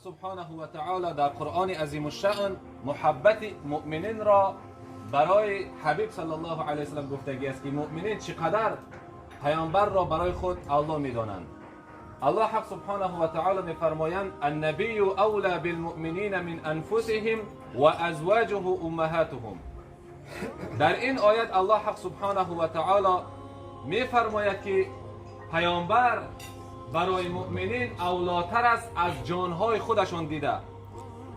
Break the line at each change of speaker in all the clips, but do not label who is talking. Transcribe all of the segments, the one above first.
سبحانه و تعالی در قرآن عظیم الشأن محبت مؤمنین را برای حبیب صلی الله علیه و سلم گفتگی است که مؤمنین چقدر پیامبر را برای خود الله می‌دانند. الله حق سبحانه و تعالی می‌فرمایند النبی اولی بالمؤمنین من انفسهم و ازواجه امهاتهم. در این آیت الله حق سبحانه و تعالی می‌فرماید که پیامبر برای مؤمنین اولاتر است از جانهای خودشان دیده.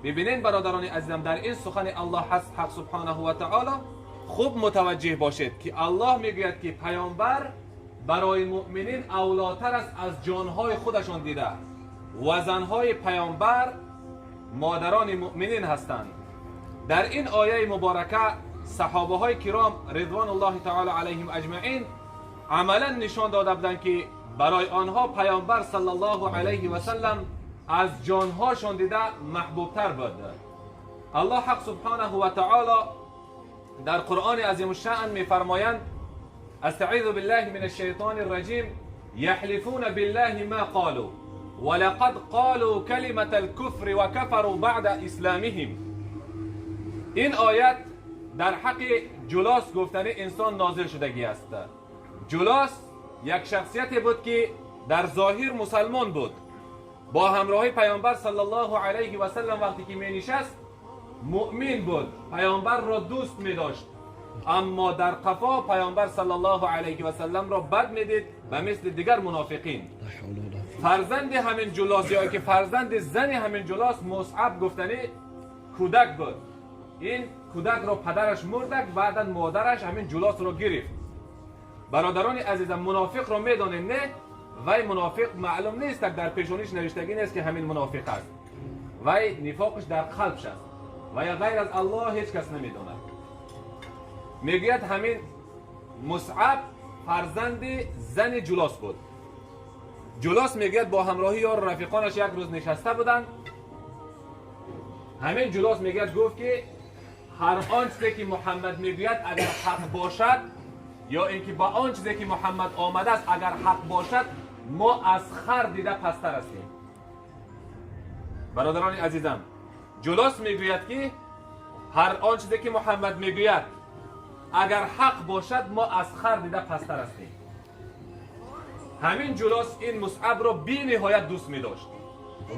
ببینید برادران عزیزم، در این سخن الله حق سبحانه و تعالی خوب متوجه باشید که الله میگوید که پیامبر برای مؤمنین اولاتر است از جانهای خودشان دیده و زنهای پیامبر مادران مؤمنین هستند. در این آیه مبارکه صحابه های کرام رضوان الله تعالی علیهم اجمعین عملا نشان داده بودند که برای آنها پیامبر صلی الله علیه و سلم از جانهاشان دیده محبوبتر بود. الله حق سبحانه و تعالی در قرآن عظیم الشأن میفرمایند استعیذ بالله من الشیطان الرجیم یحلفون بالله ما قالوا ولقد قالوا کلمة الكفر و کفروا بعد اسلامهم. این آیت در حق جولاس گفتن انسان نازل شدگی است. جولاس یک شخصیتی بود که در ظاهر مسلمان بود، با همراهی پیامبر صلی الله علیه و سلم وقتی که می نشست مؤمن بود، پیامبر را دوست می داشت، اما در قفا پیامبر صلی الله علیه و سلم را بد می دید و مثل دیگر منافقین. فرزند همین جولاس یا که فرزند زن همین جولاس مصعب گفتنی کودک بود. این کودک را پدرش مردک، بعدا مادرش همین جولاس را گرفت. برادران عزیزم، منافق را میدانید نه؟ وی منافق معلوم نیست، در پیشونیش نوشتگی نیست که همین منافق است. وی نفاقش در قلبش است و یا غیر از الله هیچ کس نمیداند. میگوید همین مصعب فرزند زن جولاس بود. جولاس میگوید با همراهی یار رفیقانش یک روز نشسته بودند. همین جولاس میگوید گفت که هر آن چیزی که محمد میگوید اگر حق باشد یا اینکه با آن چیزی که محمد آمده است اگر حق باشد ما از خر دیده پستر هستیم. برادران عزیزم، جولاس میگوید که هر آن چیزی که محمد میگوید اگر حق باشد ما از خر دیده پستر هستیم. همین جولاس این مصعب را بی نهایت دوست می داشت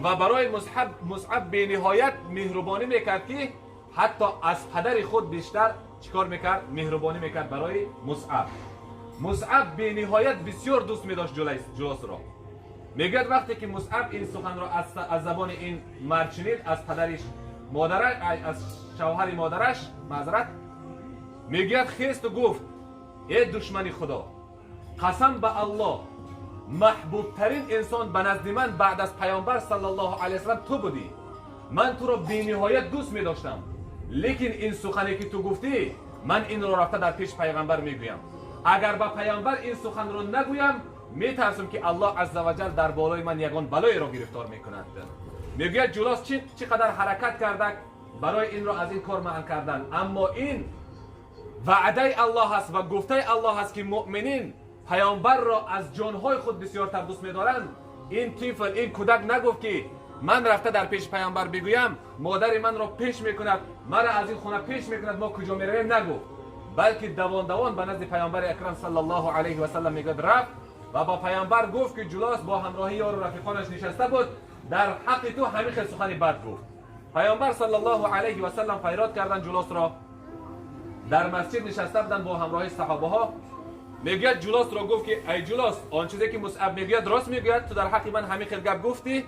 و برای مصعب بی نهایت مهربانی میکرد که حتی از پدر خود بیشتر چیکار میکرد؟ مهربانی میکرد برای مصعب. مصعب به نهایت بسیار دوست میداشت جولاس را. میگه وقتی که مصعب این سخن را از زبان این مرد شنید، از پدرش مادرش، از شوهر مادرش معذرت، میگه خیست و گفت ای دشمن خدا، قسم به الله محبوب ترین انسان به نزد من بعد از پیامبر صلی الله علیه و سلم تو بودی. من تو را به نهایت دوست میداشتم، لیکن این سخنی که تو گفتی من این رو رفته در پیش پیغمبر میگویم. اگر با پیامبر این سخن رو نگویم میترسم که الله عزوجل در بالای من یگان بلای را گرفتار میکند. میگه جولاس چقدر حرکت کرده برای این را از این کار منع کردن، اما این وعده الله هست و گفته الله هست که مؤمنین پیامبر را از جانهای خود بسیارتر دوست میدارند. این طفل، این کودک نگفت که من رفته در پیش پیامبر بگویم مادر من را پیش میکند، مرا از این خونه پیش میکند، ما کجا میرویم نگفت، بلکه دوان دوان به نزد پیامبر اکرم صلی الله علیه و سلم میگد رفت و با پیامبر گفت که جولاس با همراهی یار و رفیقانش نشسته بود، در حق تو همین خیلی سخن بد گفت. پیامبر صلی الله علیه و سلم فریاد کردن جولاس را، در مسجد نشسته بودن با همراهی صحابه ها. میگه جولاس را گفت که ای جولاس، آن چیزی که مصعب میگه راست میگه؟ تو در حق من همین خیلی گپ گفتی؟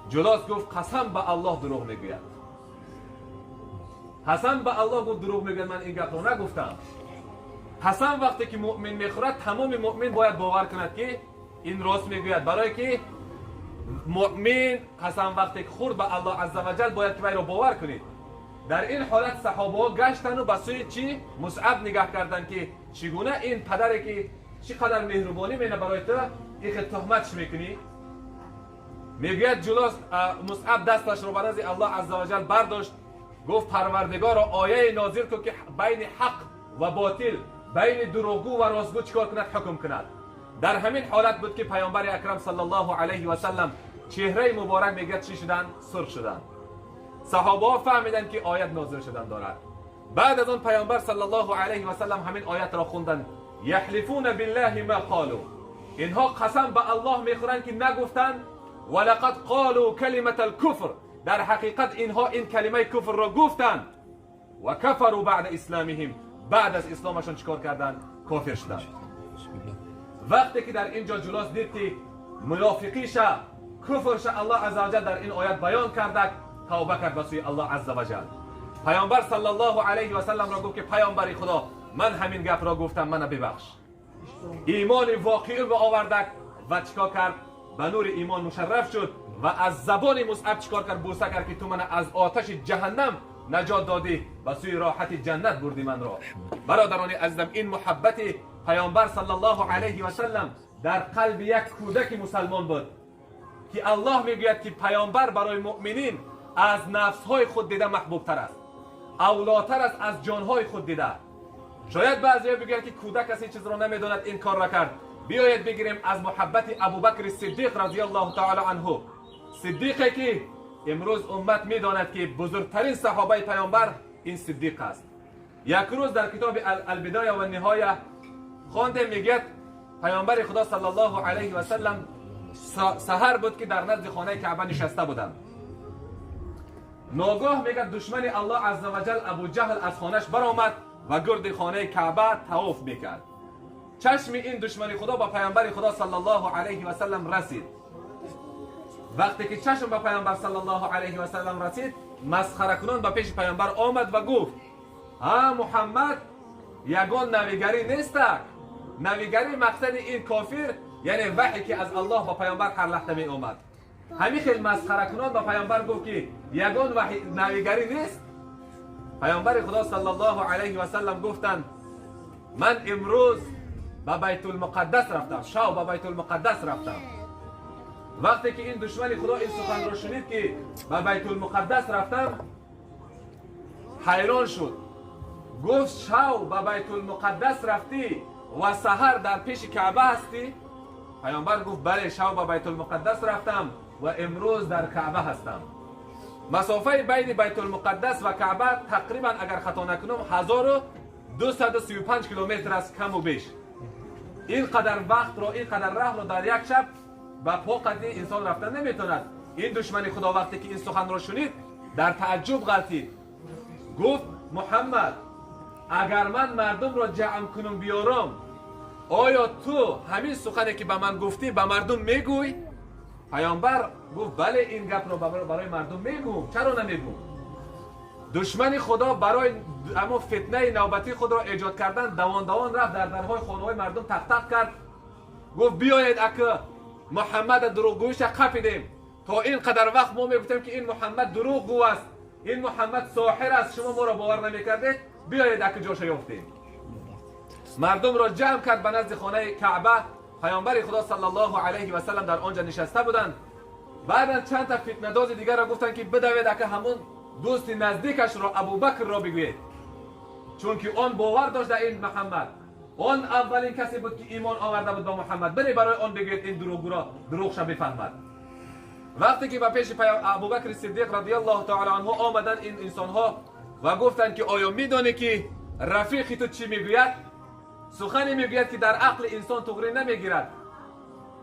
جولاس گفت قسم به الله دروغ میگوید. قسم به الله گفت دروغ میگوید، من این گپ رو نگفتم. قسم وقتی که مؤمن میخورد تمام مؤمن باید باور کند که این راست میگوید، برای که مؤمن قسم وقتی که خورد به الله عزوجل باید که وی را باور کنید. در این حالت صحابه ها گشتن و به سوی چی؟ مصعب نگاه کردن که چگونه این پدری که چقدر مهربانی مینه برای تو این تهمتش میکنی؟ میگوید جولاس مصعب دستش رو به نزد الله عزوجل برداشت، گفت پروردگار آیه نازل کن که بین حق و باطل، بین دروغگو و راستگو چیکار کند؟ حکم کند. در همین حالت بود که پیامبر اکرم صلی الله علیه و سلم چهره مبارک میگه چی شدن؟ سرخ شدن. صحابه ها فهمیدن که آیت نازل شدن دارد. بعد از اون پیامبر صلی الله علیه و سلم همین آیت را خوندن. یحلفون بالله ما قالوا، اینها قسم به الله میخورند که نگفتند ولقد قالوا کلمه الکفر، در حقیقت اینها این کلمه کفر را گفتند. و کفروا بعد اسلامهم، بعد از اسلامشون چیکار کردند؟ کافر شدند. وقتی که در اینجا جلوس دید که منافقیش کفرش الله عزوجل در این آیت بیان کرد، توبه کرد به سوی الله عزوجل. پیامبر صلی الله علیه و سلم را گفت که پیامبر خدا من همین گپ را گفتم، منو ببخش. ایمان واقعی به آورد و چیکار کرد؟ به نور ایمان مشرف شد و از زبان مصعب چیکار کرد؟ بوسه کرد که تو من از آتش جهنم نجات دادی، به سوی راحت جنت بردی من را. برادران عزیزم، این محبت پیامبر صلی الله علیه و سلم در قلب یک کودک مسلمان بود که الله میگوید که پیامبر برای مؤمنین از نفسهای خود دیده محبوب تر است، اولاتر است از جانهای خود دیده. شاید بعضی بگویند که کودک از این چیز را نمیداند این کار را کرد. بیایید بگیریم از محبت ابوبکر صدیق رضی الله تعالی عنه، صدیقی که امروز امت میداند که بزرگترین صحابه پیامبر این صدیق است. یک روز در کتاب البدایه و النهایه خوانده میگه پیامبر خدا صلی الله علیه و سلم سحر بود که در نزد خانه کعبه نشسته بودند. ناگاه میگه دشمن الله عزوجل ابو جهل از خانهش برآمد و گرد خانه کعبه طواف میکرد. چشم این دشمن خدا با پیامبر خدا صلی الله علیه و سلم رسید. وقتی که چشم با پیامبر صلی الله علیه و سلم رسید، مسخره کنان به پیش پیامبر آمد و گفت محمد یگان نویگری نیست. نویگری مقصد این کافر یعنی وحی که از الله با پیامبر هر لحظه می اومد. همین خیلی مسخره کنان با پیامبر گفت که یگان وحی نویگری نیست. پیامبر خدا صلی الله علیه و سلم گفتند من امروز به بیت المقدس رفتم، شب به بیت المقدس رفتم. وقتی که این دشمن خدا این سخن را شنید که به بیت المقدس رفتم، حیران شد. گفت شب به بیت المقدس رفتی و سحر در پیش کعبه هستی؟ پیامبر گفت بله، شب به بیت المقدس رفتم و امروز در کعبه هستم. مسافه بین بیت المقدس و کعبه تقریبا اگر خطا نکنم 1235 کیلومتر است، کم و بیش. این قدر وقت رو، این قدر راه رو در یک شب با پا قدی انسان رفتن نمیتوند. این دشمن خدا وقتی که این سخن رو شنید در تعجب غلطید. گفت محمد اگر من مردم را جمع کنم بیارم، آیا تو همین سخنی که به من گفتی به مردم میگوی؟ پیامبر گفت بله این گپ رو برای مردم میگم، چرا نمیگم؟ دشمن خدا برای اما فتنه نوبتی خود را ایجاد کردن دوان رفت در درهای خانه‌های مردم تق کرد. گفت بیایید اگه محمد دروغگویش قفیدیم. تا این قدر وقت ما میگفتیم که این محمد دروغگو است، این محمد ساحر است، شما ما را باور نمیکردید، بیایید اگه جاش یافتیم. مردم را جمع کرد به نزد خانه کعبه. پیامبر خدا صلی الله علیه و سلم در آنجا نشسته بودند. بعدا چند تا فتنه داز دیگر را گفتند که بدوید اگه همون دوست نزدیکش را ابوبکر را بگوید، چون که آن باور داشت در این محمد. آن اولین کسی بود که ایمان آورده بود با محمد. بری برای آن بگوید این دروغگو را دروغش بفهمد. وقتی که به پیش ابوبکر صدیق رضی الله تعالی عنه آمدن این انسان ها و گفتند که آیا میدانی که رفیق تو چی میگوید؟ سخنی میگوید که در عقل انسان تغییر نمیگیرد.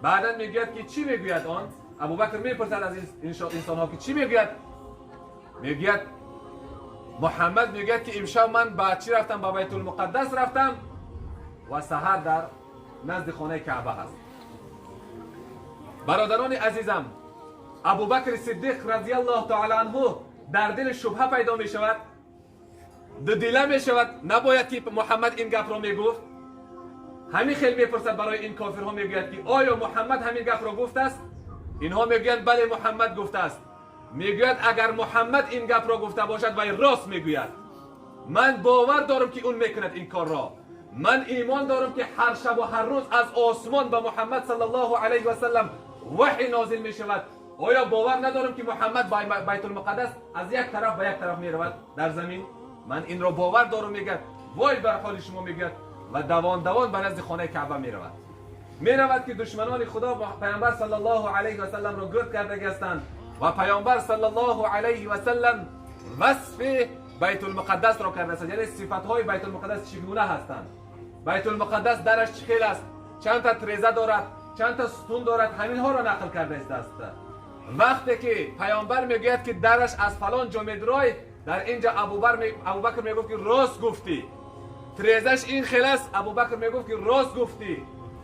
بعدا میگوید که چی میگوید آن؟ ابوبکر میپرسد از این انسان ها که چی میگوید؟ میگوید محمد میگوید که امشب من با چی رفتم؟ با بیت المقدس رفتم و سحر در نزد خانه کعبه هست. برادران عزیزم، ابوبکر صدیق رضی الله تعالی عنه در دل شبهه پیدا می شود، دو دیله می شود نباید که محمد این گپ را می گفت. همین خیلی میپرسد برای این کافرها، میگوید که آیا محمد همین گپ را گفته است؟ اینها میگویند بله محمد گفته است. میگوید اگر محمد این گپ را گفته باشد و راست میگوید، من باور دارم که اون میکند این کار را. من ایمان دارم که هر شب و هر روز از آسمان به محمد صلی الله علیه و سلم وحی نازل می شود. آیا باور ندارم که محمد با بیت المقدس از یک طرف به یک طرف می رود در زمین؟ من این را باور دارم. میگه وای بر حال شما، میگه و دوان به نزد خانه کعبه می رود. می رود که دشمنان خدا پیامبر صلی الله علیه و سلم را گرد کرده هستند و پیامبر صلی الله علیه و سلم وصف بیت المقدس را کرده است. یعنی صفت های بیت المقدس چگونه هستند؟ بیت المقدس درش چخیل است، چند تا تریزه دارد، چند تا ستون دارد، همین ها را نقل کرده است. وقتی که پیامبر میگوید که درش از فلان جا میدرای، در اینجا ابوبکر میگفت که راست گفتی. تریزش این خیل است، ابوبکر میگفت که راست گفتی.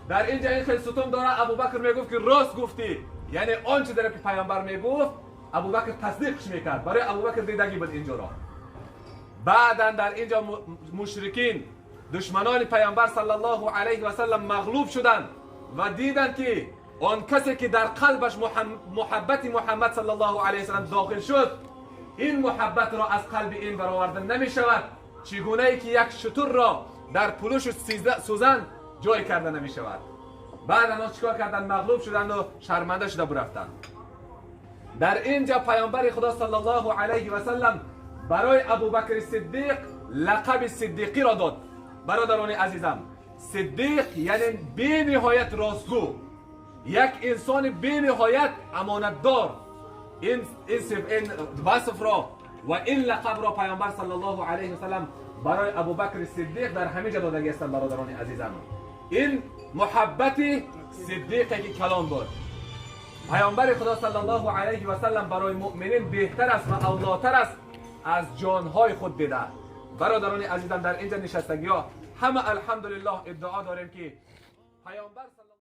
در اینجا این خیل ستون داره، ابوبکر میگفت که راست گفتی. یعنی آنچه در که پیامبر میگفت ابوبکر تصدیقش میکرد، برای ابوبکر دیدگی بود اینجا را. بعدا در اینجا مشرکین دشمنان پیامبر صلی الله علیه و سلم مغلوب شدند و دیدند که آن کسی که در قلبش محبت محمد صلی الله علیه و سلم داخل شد، این محبت را از قلب این برآورده نمی شود. چگونه ای که یک شتر را در پلوش سوزن جای کرده نمی شود. بعد آنها چیکار کردند؟ مغلوب شدند و شرمنده شده برفتند. در اینجا پیامبر خدا صلی الله علیه و سلم برای ابوبکر صدیق لقب صدیقی را داد. برادران عزیزم، صدیق یعنی بی نهایت راستگو، یک انسان بی نهایت امانتدار. این وصف را و این لقب را پیامبر صلی الله علیه و سلم برای ابوبکر صدیق در همه جا داده است. برادران عزیزم، این محبت صدیقی که کلام بود. پیامبر خدا صلی الله علیه و سلم برای مؤمنین بهتر است و اولاتر است از جانهای خود دیده. برادران عزیزم، در اینجا نشستگی ها همه الحمدلله ادعا داریم که پیامبر